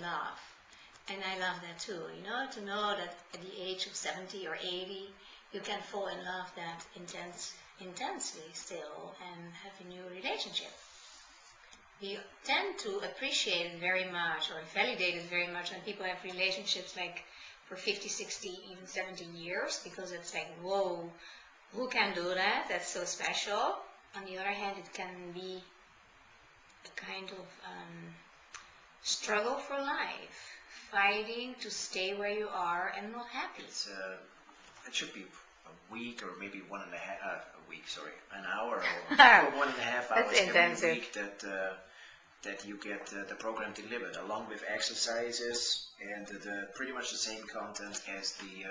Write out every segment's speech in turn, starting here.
love. And I love that too, you know, to know that at the age of 70 or 80, you can fall in love that intensely still and have a new relationship. We tend to appreciate it very much or validate it very much when people have relationships like for 50, 60, even 70 years, because it's like, whoa, who can do that? That's so special. On the other hand, it can be a kind of struggle for life, fighting to stay where you are and not happy. It should be a week or maybe an hour or 1.5 hours every week that you get the program delivered, along with exercises and pretty much the same content as the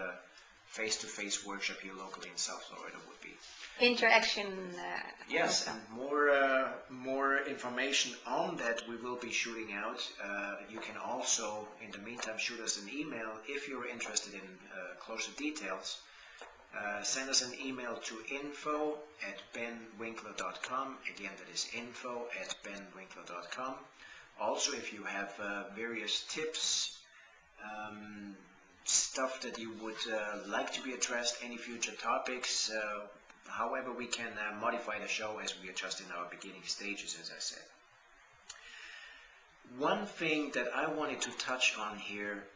face-to-face workshop here locally in South Florida would be. Interaction. Yes, and more information on that we will be shooting out. You can also, in the meantime, shoot us an email if you're interested in closer details. Send us an email to info@benwinkler.com. Again, that is info@benwinkler.com. Also, if you have various tips, stuff that you would like to be addressed, any future topics, however we can modify the show as we are just in our beginning stages, as I said. One thing that I wanted to touch on here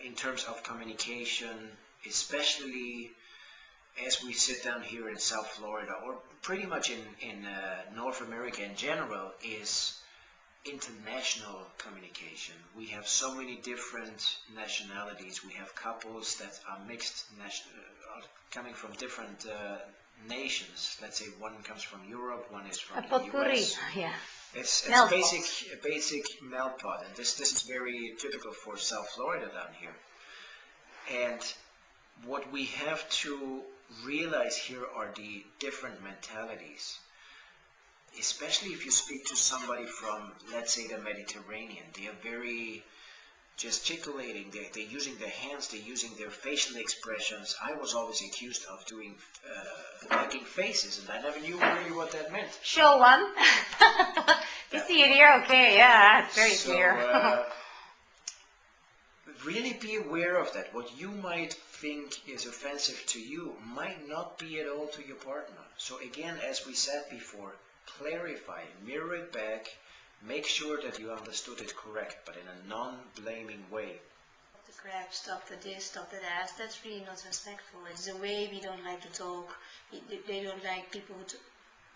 in terms of communication, especially as we sit down here in South Florida, or pretty much in North America in general, is international communication. We have so many different nationalities. We have couples that are mixed, coming from different nations. Let's say one comes from Europe, one is from the US. Yeah. It's a basic melt pot, and this is very typical for South Florida down here. And what we have to realize here are the different mentalities. Especially if you speak to somebody from, let's say, the Mediterranean, they are very gesticulating, they're using their hands, they're using their facial expressions. I was always accused of doing making faces, and I never knew really what that meant. Show one. You see it here? Okay, yeah, it's very clear. Really be aware of that. What you might think is offensive to you might not be at all to your partner. So again, as we said before, clarify, mirror it back, make sure that you understood it correct, but in a non-blaming way. Stop the crap, stop the this, stop the that. That's really not respectful. It's a way we don't like to talk. They don't like people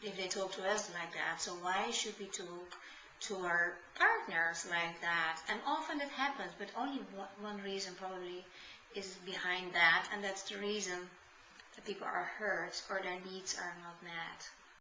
if they talk to us like that. So why should we talk to our partners like that? And often it happens, but only one reason probably is behind that, and that's the reason that people are hurt or their needs are not met.